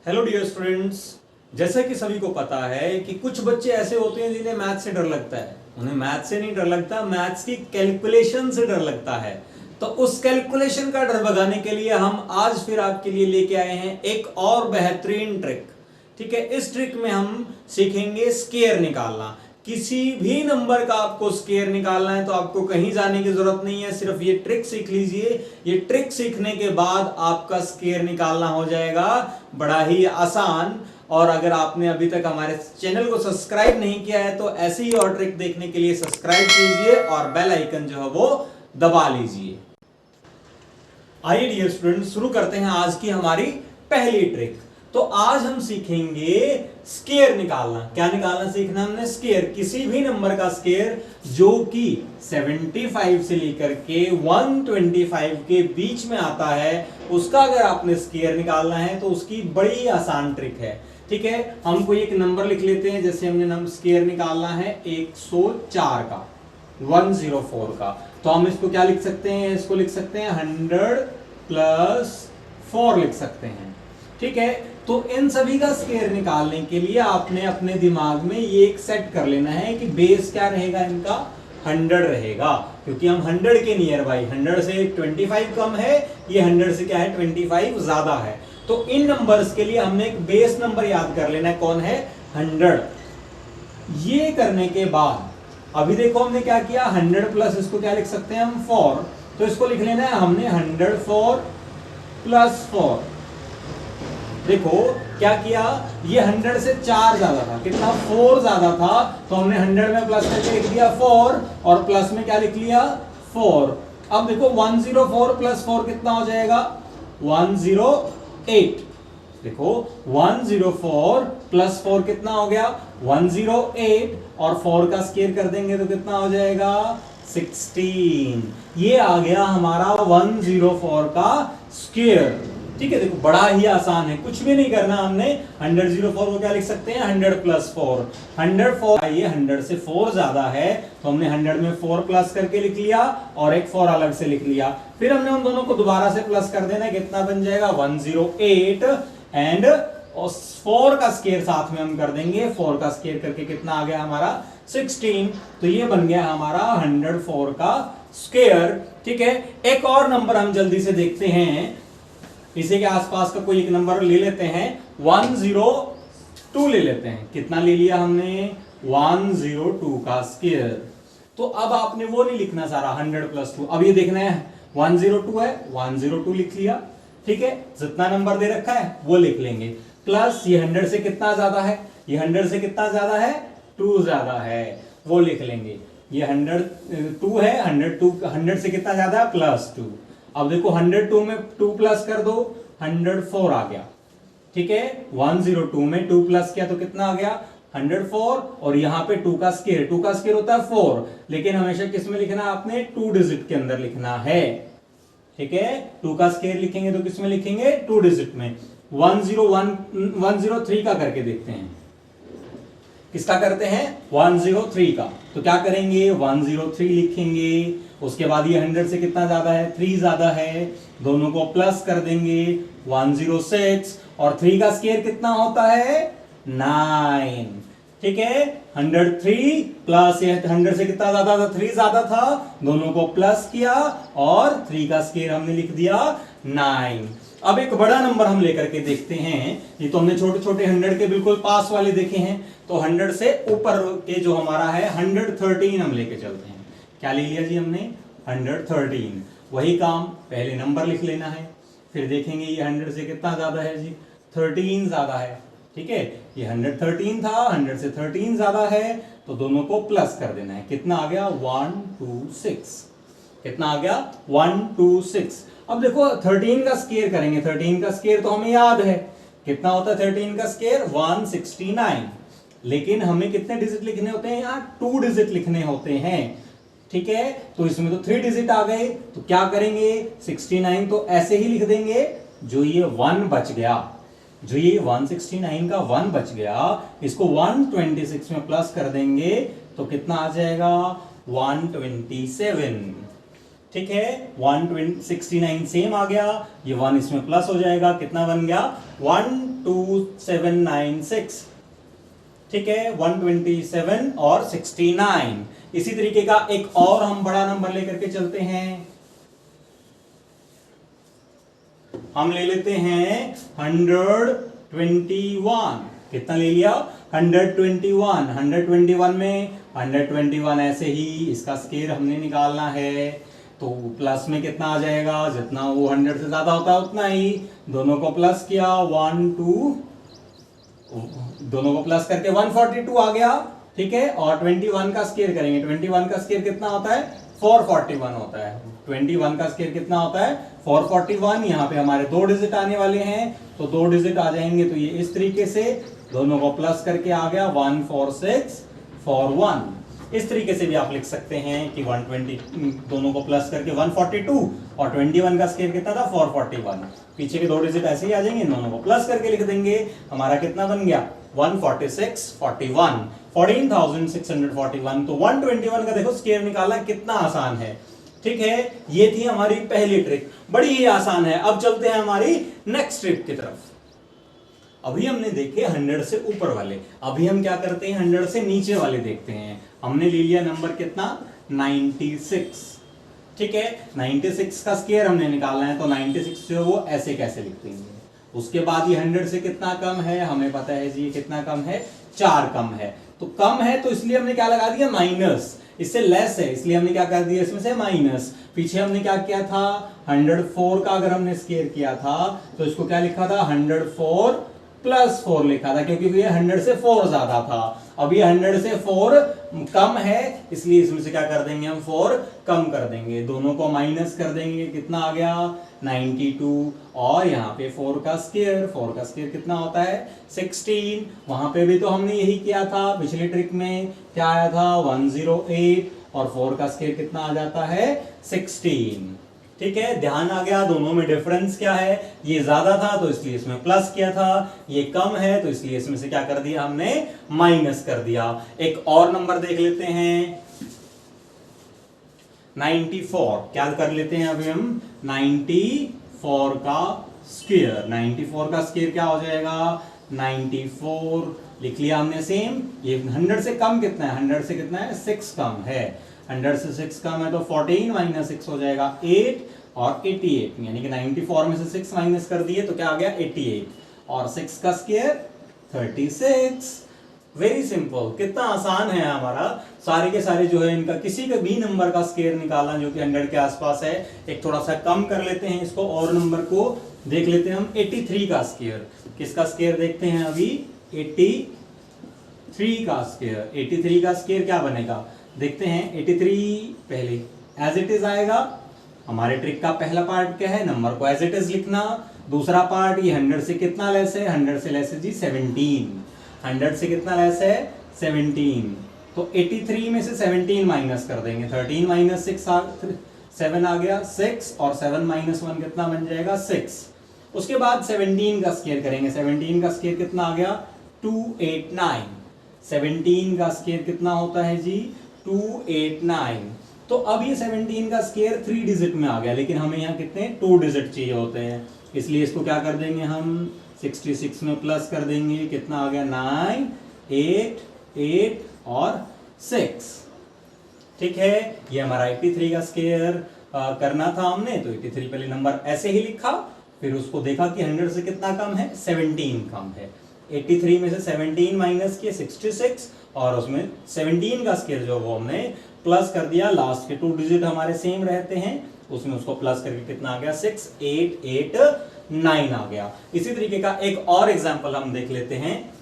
Hello dear students. जैसा कि सभी को पता है कि कुछ बच्चे ऐसे होते हैं जिन्हें मैथ से डर लगता है। उन्हें मैथ से नहीं डर लगता, मैथ्स की कैलकुलेशन से डर लगता है। तो उस कैलकुलेशन का डर भगाने के लिए हम आज फिर आपके लिए लेके आए हैं एक और बेहतरीन ट्रिक। ठीक है, इस ट्रिक में हम सीखेंगे स्केयर निकालना। किसी भी नंबर का आपको स्केयर निकालना है तो आपको कहीं जाने की जरूरत नहीं है, सिर्फ ये ट्रिक सीख लीजिए। ये ट्रिक सीखने के बाद आपका स्केयर निकालना हो जाएगा बड़ा ही आसान। और अगर आपने अभी तक हमारे चैनल को सब्सक्राइब नहीं किया है तो ऐसी ही और ट्रिक देखने के लिए सब्सक्राइब कीजिए और बेल आइकन जो है वो दबा लीजिए। आइए डियर स्टूडेंट, शुरू करते हैं आज की हमारी पहली ट्रिक। तो आज हम सीखेंगे स्केयर निकालना। क्या निकालना सीखना हमने? स्केयर, किसी भी नंबर का स्केयर जो कि 75 से लेकर के 125 के बीच में आता है, उसका अगर आपने स्केयर निकालना है तो उसकी बड़ी आसान ट्रिक है। ठीक है, हम कोई एक नंबर लिख लेते हैं। जैसे हमने नंबर स्केयर निकालना है 104 का, 104 का, तो हम इसको क्या लिख सकते हैं? इसको लिख सकते हैं 100 प्लस 4 लिख सकते हैं। ठीक है, तो इन सभी का स्केयर निकालने के लिए आपने अपने दिमाग में ये एक सेट कर लेना है कि बेस क्या रहेगा इनका? 100 रहेगा, क्योंकि हम 100 के नियर बाई, 100 से 25 कम है, ये 100 से क्या है 25 ज्यादा है। तो इन नंबर्स के लिए हमने एक बेस नंबर याद कर लेना है, कौन है? 100। ये करने के बाद अभी देखो हमने क्या किया, 100 प्लस इसको क्या लिख सकते हैं हम? 4। तो इसको लिख लेना है हमने 104 प्लस 4। देखो क्या किया, ये 100 से 4 ज्यादा था, कितना? 4 ज्यादा था, तो हमने 100 में प्लस करके लिख दिया 4 और प्लस में क्या लिख लिया? 4। अब देखो 104 प्लस 4 कितना हो जाएगा? 108। देखो 104 प्लस 4 कितना हो गया? 108, और 4 का स्केयर कर देंगे तो कितना हो जाएगा? 16। ये आ गया हमारा 104 का स्केयर। ठीक है, देखो बड़ा ही आसान है, कुछ भी नहीं करना हमने। 104 को क्या लिख सकते हैं? 100 प्लस 4। 104, ये 100 से 4 ज्यादा है, तो हमने 100 में 4 प्लस करके लिख लिया और एक 4 अलग से लिख लिया। फिर हमने उन दोनों को दोबारा से प्लस कर देना है, कितना बन जाएगा? 108, एंड 4 का स्केयर साथ में हम कर देंगे। 4 का स्केयर करके कितना आ गया हमारा? 16। तो ये बन गया हमारा 104 का स्केयर। ठीक है, एक और नंबर हम जल्दी से देखते हैं, इसी के आसपास का कोई एक नंबर ले लेते हैं, 102 ले लेते हैं। कितना ले लिया हमने? 102 का स्केयर। तो अब आपने वो नहीं लिखना सारा 100 प्लस 2, अब ये देखना है 102 है, 102 लिख लिया। ठीक है, जितना नंबर दे रखा है वो लिख लेंगे, प्लस ये 100 से कितना ज्यादा है? ये 100 से कितना ज्यादा है? 2 ज्यादा है, वो लिख लेंगे। ये 102 है, 100 से कितना ज्यादा है? प्लस 2। अब देखो 102 में 2 प्लस कर दो, 104 आ गया। ठीक है, 102 में 2 प्लस किया तो कितना आ गया? 104। और यहां पे 2 का स्केयर, 2 का स्केयर होता है 4, लेकिन हमेशा किस में लिखना है? आपने 2 डिजिट के अंदर लिखना है। ठीक है, 2 का स्केयर लिखेंगे तो किस में लिखेंगे? 2 डिजिट में। 103 का करके देखते हैं, किसका करते हैं? 103 का। तो क्या करेंगे? 103 लिखेंगे, उसके बाद ये 100 से कितना ज्यादा है? 3 ज्यादा है, दोनों को प्लस कर देंगे 106, और 3 का स्केयर कितना होता है? 9। ठीक है, 103 प्लस ये 100 से कितना ज्यादा था? 3 ज्यादा था, दोनों को प्लस किया और 3 का स्केयर हमने लिख दिया 9। अब एक बड़ा नंबर हम लेकर के देखते हैं। ये तो हमने छोटे छोटे 100 के बिल्कुल पास वाले देखे हैं, तो 100 से ऊपर के जो हमारा है 113 हम लेके चलते हैं। क्या ले लिया जी हमने? 113। वही काम, पहले नंबर लिख लेना है, फिर देखेंगे ये 100 से कितना ज्यादा है जी? 13 ज्यादा है। ठीक है, ये 113 था, 100 से 13 ज्यादा है, तो दोनों को प्लस कर देना है। कितना आ गया? 126। कितना आ गया? 126। अब देखो 13 का स्केयर करेंगे, 13 का स्केयर तो हमें याद है, कितना होता है 13 का स्केयर? 169। लेकिन हमें कितने डिजिट लिखने होते हैं? यहाँ 2 डिजिट लिखने होते हैं। ठीक है, तो इसमें तो 3 डिजिट आ गए, तो क्या करेंगे? 69 तो ऐसे ही लिख देंगे, जो ये 1 बच गया, जो ये 169 का 1 बच गया, इसको 126 में प्लस कर देंगे तो कितना आ जाएगा? 127। ठीक है, 169 सेम आ गया, ये 1 इसमें प्लस हो जाएगा, कितना बन गया 12796। ठीक है, 127 और 69। इसी तरीके का एक और हम बड़ा नंबर लेकर के चलते हैं, हम ले लेते हैं 121। कितना ले लिया 121। 121 में 121 ऐसे ही इसका स्केयर हमने निकालना है, तो प्लस में कितना आ जाएगा, जितना वो 100 से ज्यादा होता है उतना ही, दोनों को प्लस किया 1 2, दोनों को प्लस करके 142 आ गया। ठीक है, और 21 का स्केयर करेंगे, 21 का स्केयर कितना होता है 441 होता है। 21 का स्केयर कितना होता है 441। यहाँ पे हमारे 2 डिजिट आने वाले हैं, तो 2 डिजिट आ जाएंगे, तो ये इस तरीके से दोनों को प्लस करके आ गया 14641। इस तरीके से भी आप लिख सकते हैं कि 120 दोनों को प्लस करके 142 और 21 का स्केयर कितना था 441। पीछे के 2 डिजिट ऐसे ही आ जाएंगे, दोनों को प्लस करके लिख देंगे, हमारा कितना बन गया 14641, 14641। तो 121 का देखो स्केयर निकालना कितना आसान है। ठीक है, ये थी हमारी पहली ट्रिक, बड़ी ही आसान है। अब चलते हैं हमारी नेक्स्ट ट्रिक की तरफ। अभी हमने देखे 100 से ऊपर वाले, अभी हम क्या करते हैं 100 से नीचे वाले देखते हैं। हमने ले लिया नंबर कितना 96। ठीक है, 96 का स्केयर हमने निकालना है, तो 96 से वो ऐसे कैसे लिख देंगे। उसके बाद ये 100 से कितना कम है, हमें पता है जी कितना कम है 4 कम है, तो कम है तो इसलिए हमने क्या लगा दिया माइनस, इससे लेस है इसलिए हमने क्या कर दिया इसमें से माइनस। पीछे हमने क्या किया था 104 का अगर हमने स्केयर किया था तो इसको क्या लिखा था 104 प्लस 4 लिखा था, क्योंकि ये 100 से 4 ज्यादा था। अब ये 100 से 4 कम है, इसलिए इसमें से क्या कर देंगे हम 4 कम कर देंगे, दोनों को माइनस कर देंगे, कितना आ गया 92। और यहाँ पे 4 का स्केयर कितना होता है 16। वहां पे भी तो हमने यही किया था पिछली ट्रिक में, क्या आया था 108, और 4 का स्केयर कितना आ जाता है 16। ठीक है, ध्यान आ गया दोनों में डिफरेंस क्या है, ये ज्यादा था तो इसलिए इसमें प्लस किया था, ये कम है तो इसलिए इसमें से क्या कर दिया हमने माइनस कर दिया। एक और नंबर देख लेते हैं 94, क्या कर लेते हैं अभी हम 94 का स्क्वायर। 94 का स्क्वायर क्या हो जाएगा 94 लिख लिया हमने सेम। ये 100 से कम कितना है 100 से कितना है 6 कम है, 100 से 6 कम है तो 14 माइनस 6 हो जाएगा 8 और 88, यानी कि 94 में से 6 माइनस कर दिए तो क्या आ गया 88, और 6 का स्क्वायर 36। वेरी सिंपल, कितना आसान है हमारा। सारे के सारे जो है इनका किसी का भी नंबर का स्क्वायर निकालना जो कि 100 के आसपास है। एक थोड़ा सा कम कर लेते हैं इसको और नंबर को देख लेते हैं हम 83 का स्क्वायर। किसका स्क्वायर देखते हैं अभी 83 का स्क्वायर। 83 का स्क्वायर क्या बनेगा देखते हैं। 83 पहले एज इट इज आएगा। हमारे ट्रिक का पहला पार्ट क्या है नंबर को एज इट इज लिखना। दूसरा पार्ट ये 100 से कितना लेस है 100 से लेस है जी 17। 100 से कितना लेस है 17, तो 83 में से 17 माइनस कर देंगे। 13 माइनस 6 7 आ गया 6, और 7 माइनस 1 कितना बन जाएगा 6। उसके बाद 17 का स्क्वायर करेंगे। 17 का स्क्वायर कितना आ गया 289। 17 का स्क्वायर कितना होता है जी 289। तो अब ये 17 का स्क्वायर 3 डिजिट में आ गया, लेकिन हमें यहाँ कितने 2 डिजिट चाहिए होते हैं, इसलिए इसको क्या कर देंगे हम 66 में प्लस कर देंगे। कितना आ गया 9 8 8 और 6। ठीक है, ये हमारा 83 का स्क्वायर करना था हमने, तो 83 पहले नंबर ऐसे ही लिखा, फिर उसको देखा कि 100 से कितना कम है 17 कम है। 83 में से 17 माइनस किए 66, और उसमें 17 का स्क्वायर जो वो हमने प्लस कर दिया। लास्ट के 2 डिजिट हमारे सेम रहते हैं, उसमें उसको प्लस करके कितना आ गया 6 8 8 9 आ गया। इसी तरीके का एक और एग्जांपल हम देख लेते हैं।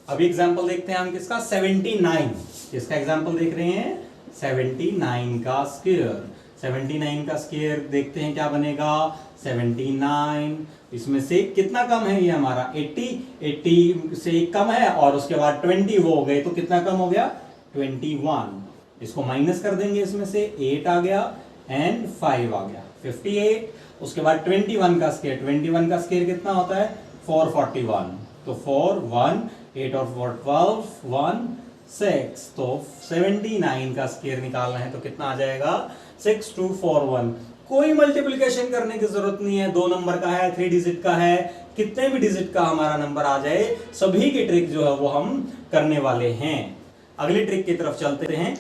अभी एग्जांपल देखते हैं हम किसका 79। किसका एग्जांपल देख रहे हैं 79 का स्क्वायर। 79 का स्क्वायर देखते हैं क्या बनेगा 79। इसमें से कितना कम है ये हमारा 80 से कम है, और उसके बाद 20 वो हो गए, तो कितना कम हो गया 21। इसको माइनस कर देंगे, इसमें से 8 आ गया एंड 5 आ गया 58। उसके बाद 21 का स्क्वायर। 21 का स्क्वायर कितना होता है 441, तो 4 1 8 और 4 12 1 6, तो 79 का स्क्वायर निकालना है तो कितना आ जाएगा 6241। कोई मल्टीप्लिकेशन करने की जरूरत नहीं है, 2 नंबर का है, 3 डिजिट का है, कितने भी डिजिट का हमारा नंबर आ जाए सभी की ट्रिक जो है वो हम करने वाले हैं। अगली ट्रिक की तरफ चलते हैं,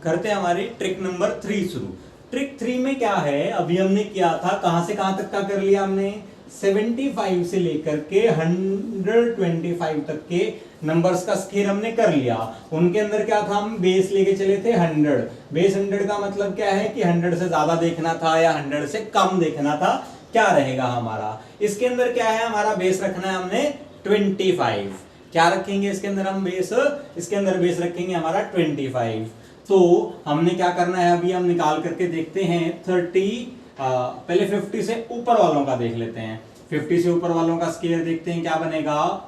करते हैं हमारी ट्रिक नंबर 3 शुरू। ट्रिक 3 में क्या है, अभी हमने किया था कहां से कहां तक का कर लिया हमने, 75 से लेकर के 125 तक के नंबर्स का स्क्वायर हमने कर लिया। उनके अंदर क्या था, हम बेस लेके चले थे 100। बेस 100 का मतलब क्या है कि 100 से ज्यादा देखना था या 100 से कम देखना था, क्या रहेगा हमारा। इसके अंदर क्या है, हमारा बेस रखना है हमने 25। क्या रखेंगे इसके अंदर हम बेस, इसके अंदर बेस रखेंगे हमारा 25। तो हमने क्या करना है, अभी हम निकाल करके देखते हैं 30, पहले 50 से ऊपर वालों का देख लेते हैं। 50 से ऊपर वालों का स्क्वायर देखते हैं क्या बनेगा।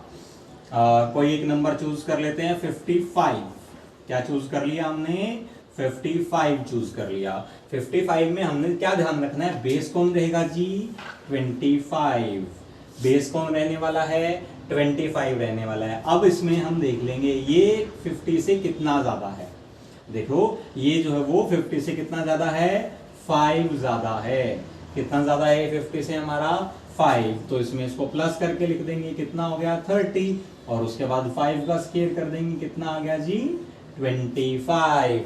कोई एक नंबर चूज कर लेते हैं, 55। क्या चूज कर लिया हमने, 55 चूज कर लिया। 55 में हमने क्या ध्यान रखना है, बेस कौन रहेगा जी, 25। बेस कौन रहने वाला है, 25 रहने वाला है। अब इसमें हम देख लेंगे ये 50 से कितना ज्यादा है। देखो ये जो है वो 50 से कितना ज्यादा है, 5 ज्यादा है। कितना ज्यादा है 50 से हमारा, 5। तो इसमें इसको प्लस करके लिख देंगे, कितना हो गया 30, और उसके बाद 5 का स्क्वायर कर देंगे, कितना आ गया जी 25।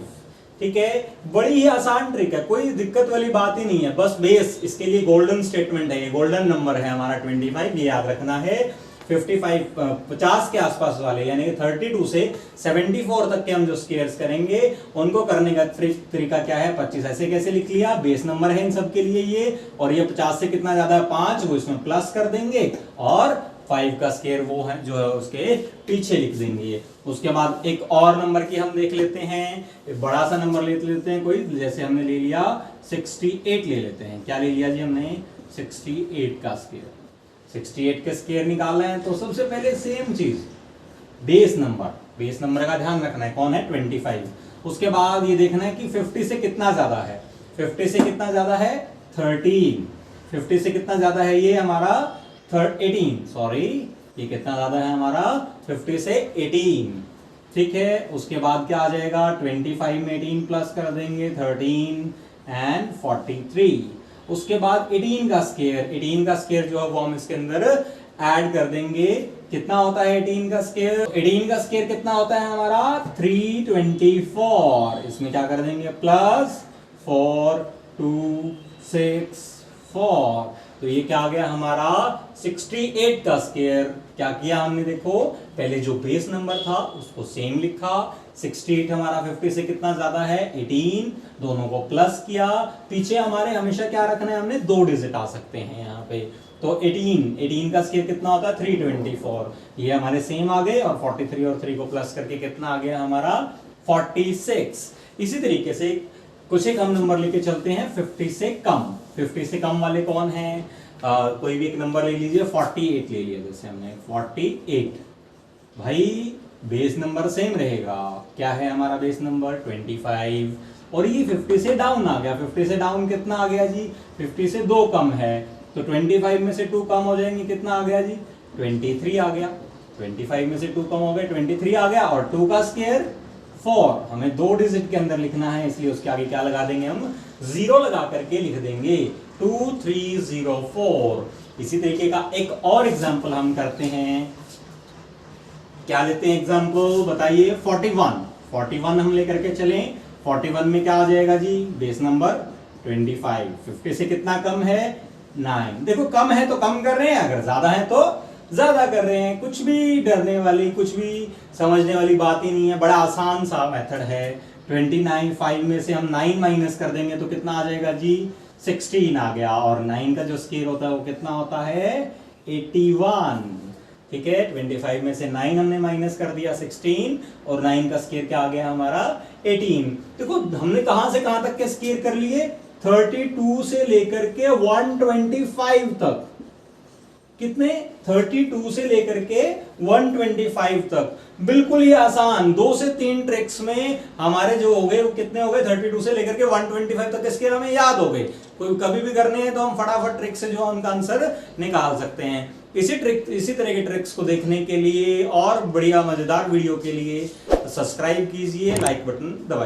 ठीक है, बड़ी ही आसान ट्रिक है, कोई दिक्कत वाली बात ही नहीं है। बस बेस, इसके लिए गोल्डन स्टेटमेंट है, ये गोल्डन नंबर है हमारा 25, ये याद रखना है। 55 50 के आसपास वाले यानी कि 32 से 74 तक के हम जो स्क्वायर्स करेंगे उनको करने का तरीका क्या है, 25 ऐसे कैसे लिख लिया, बेस नंबर है इन सब के लिए ये, और ये 50 से कितना ज्यादा है 5, वो इसमें प्लस कर देंगे, और 5 का स्क्वायर वो है जो है उसके पीछे लिख देंगे। उसके बाद एक और नंबर की हम देख लेते हैं, एक बड़ा सा नंबर ले लेते हैं कोई, जैसे हमने ले लिया 68 ले लेते हैं। क्या ले लिया जी हमने, 68 का स्क्वायर। 68 के स्क्वायर निकालना है तो सबसे पहले सेम चीज, बेस नंबर का ध्यान रखना है, कौन है 25। उसके बाद ये देखना है कि 50 से कितना ज्यादा है, 50 से कितना ज्यादा है 13। 50 से कितना ज्यादा है ये हमारा 18, सॉरी ये कितना ज्यादा है हमारा 50 से 18। ठीक है, उसके बाद क्या आ जाएगा, 25 में 18 प्लस कर देंगे, 13 एंड 43। उसके बाद 18 का स्क्वायर जो है वो हम इसके अंदर ऐड कर देंगे। कितना होता है 18 का स्क्वायर, 18 का स्क्वायर कितना होता है हमारा 324। इसमें क्या कर देंगे, प्लस 4 2 6 4, तो ये क्या आ गया हमारा 68 का स्क्वायर। क्या किया हमने, देखो पहले जो बेस नंबर था उसको सेम लिखा, 68 हमारा 50 से कितना ज्यादा है 18, दोनों को प्लस किया। पीछे हमारे हमेशा क्या रखना है, हमने 2 डिजिट आ सकते हैं यहाँ पे, तो 18 का स्क्वायर कितना होता है 324, ये हमारे सेम आ गए, और 43 और 3 को प्लस करके कितना आ गया हमारा 46। इसी तरीके से कुछ एक हम नंबर लेके चलते हैं 50 से कम। 50 से कम वाले कौन है, कोई भी एक नंबर ले लीजिए, 48 ले लिया जैसे हमने 48। भाई बेस नंबर सेम रहेगा, क्या है हमारा बेस नंबर 25, और ये 50 से डाउन आ गया। 50 से डाउन कितना आ गया जी, 50 से 2 कम है, तो 25 में से 2 कम हो जाएंगे, कितना आ गया जी 23 आ गया। 25 में से 2 कम हो गए, 23 आ गया, और 2 का स्क्वायर 4, हमें 2 डिजिट के अंदर लिखना है, इसलिए उसके आगे क्या लगा देंगे, हम 0 लगा करके लिख देंगे 2304। इसी तरीके का एक और एग्जांपल हम करते हैं, क्या लेते हैं एग्जांपल बताइए, 41 हम लेकर के चलें। 41 में क्या आ जाएगा जी, बेस नंबर 25, 50 से कितना कम है 9। देखो कम है तो कम कर रहे हैं, अगर ज्यादा है तो ज्यादा कर रहे हैं, कुछ भी डरने वाली, कुछ भी समझने वाली बात ही नहीं है, बड़ा आसान सा मेथड है। 29, 5 में से हम 9 माइनस कर देंगे तो कितना आ जाएगा जी 16 आ गया, और 9 का जो स्क्वायर होता है वो कितना होता है 81। ठीक है, 25 में से 9 हमने माइनस कर दिया 16, और 9 का स्क्वायर क्या आ गया हमारा 18। देखो हमने कहां से कहां तक के स्क्वायर कर लिए, 32 से लेकर के 125 तक, कितने 32 से लेकर के 125 तक, बिल्कुल ही आसान। 2 से 3 ट्रिक्स में हमारे जो हो गए वो कितने हो गए, 32 से लेकर के 125 तक इसके हमें याद हो गए। कोई कभी भी करने हैं तो हम फटाफट ट्रिक से जो उनका आंसर निकाल सकते हैं। इसी तरह के ट्रिक्स को देखने के लिए और बढ़िया मजेदार वीडियो के लिए सब्सक्राइब कीजिए, लाइक बटन दबाइए।